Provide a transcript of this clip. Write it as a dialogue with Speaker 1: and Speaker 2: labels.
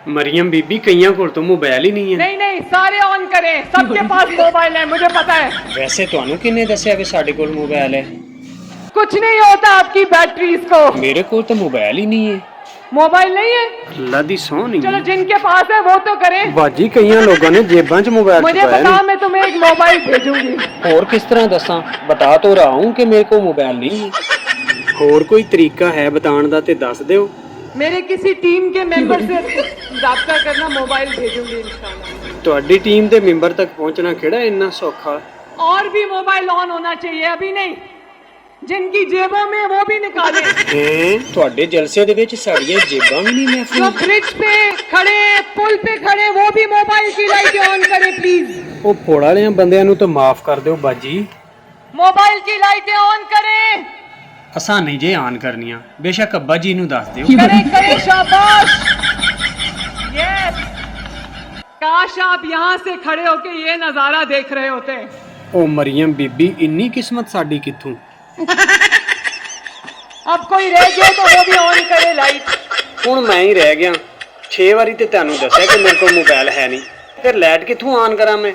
Speaker 1: मरियम बीबी कईयां को तो मोबाइल ही नहीं है।
Speaker 2: नहीं नहीं, सारे ऑन करें, सबके पास मोबाइल है, मुझे पता है।
Speaker 1: वैसे ਤੁਹਾਨੂੰ ਕਿੰਨੇ ਦੱਸਿਆ ਵੀ ਸਾਡੇ ਕੋਲ मोबाइल है?
Speaker 2: कुछ नहीं होता आपकी बैटरीज को।
Speaker 1: मेरे को तो मोबाइल ही नहीं है।
Speaker 2: मोबाइल नहीं है?
Speaker 1: अल्लाह दी सौं नहीं
Speaker 2: चलो
Speaker 1: है।
Speaker 2: जिनके पास है वो तो करें।
Speaker 1: बाजी कईयां लोगों ने जेबां च मोबाइल
Speaker 2: मुझे
Speaker 1: छुपाया
Speaker 2: पता,
Speaker 1: नहीं।
Speaker 2: मैं तुम्हें एक मोबाइल भेजूंगी।
Speaker 1: और किस तरह दसा? बता तो रहा हूँ कि मेरे को मोबाइल नहीं है। और कोई तरीका है बताने दा ते दस दियो।
Speaker 2: मेरे किसी टीम के मेंबर से राब्ता करना, मोबाइल भेजूंगी इंशाल्लाह।
Speaker 1: ਤੁਹਾਡੀ ਟੀਮ ਦੇ ਮੈਂਬਰ ਤੱਕ ਪਹੁੰਚਣਾ ਕਿਹੜਾ ਇੰਨਾ ਸੌਖਾ?
Speaker 2: और भी मोबाइल ऑन होना चाहिए, अभी नहीं। जिनकी जेबों में वो भी निकालें।
Speaker 1: हैं ਤੁਹਾਡੇ ਜਲਸੇ ਦੇ ਵਿੱਚ ਸਾਡੀਆਂ ਜੇਬਾਂ ਵੀ ਨਹੀਂ
Speaker 2: जो
Speaker 1: महफूज?
Speaker 2: ब्रिज पे खड़े, पुल पे खड़े, वो भी मोबाइल की लाइटें ऑन करें प्लीज।
Speaker 1: ਉਹ ਫੋੜ ਵਾਲਿਆਂ ਬੰਦਿਆਂ ਨੂੰ ਤਾਂ ਮਾਫ ਕਰ ਦਿਓ ਬਾਜੀ।
Speaker 2: मोबाइल की लाइटें ऑन करें।
Speaker 1: ਅਸਾਂ ਨਹੀਂ ਜੇ ਆਨ ਕਰਨੀਆਂ, ਬੇਸ਼ੱਕ ਅੱਬਾ ਜੀ ਨੂੰ ਦੱਸ ਦਿਓ।
Speaker 2: करें करें, शाबाश। यस, काश आप यहाँ से खड़े होके ये नजारा देख रहे होते।
Speaker 1: ਉਹ ਮਰੀਮ ਬੀਬੀ ਇੰਨੀ ਕਿਸਮਤ ਸਾਡੀ ਕਿੱਥੋਂ?
Speaker 2: अब कोई रह गया तो वो भी ऑन करे लाइट।
Speaker 1: ਹੁਣ ਮੈਂ ਹੀ ਰਹਿ ਗਿਆ। 6 ਵਾਰੀ ਤੇ ਤੁਹਾਨੂੰ ਦੱਸਿਆ ਕਿ ਮੇਰੇ ਕੋਲ ਮੋਬਾਈਲ ਹੈ ਨਹੀਂ, ਫਿਰ ਲਾਈਟ ਕਿੱਥੋਂ ਆਨ ਕਰਾਂ ਮੈਂ?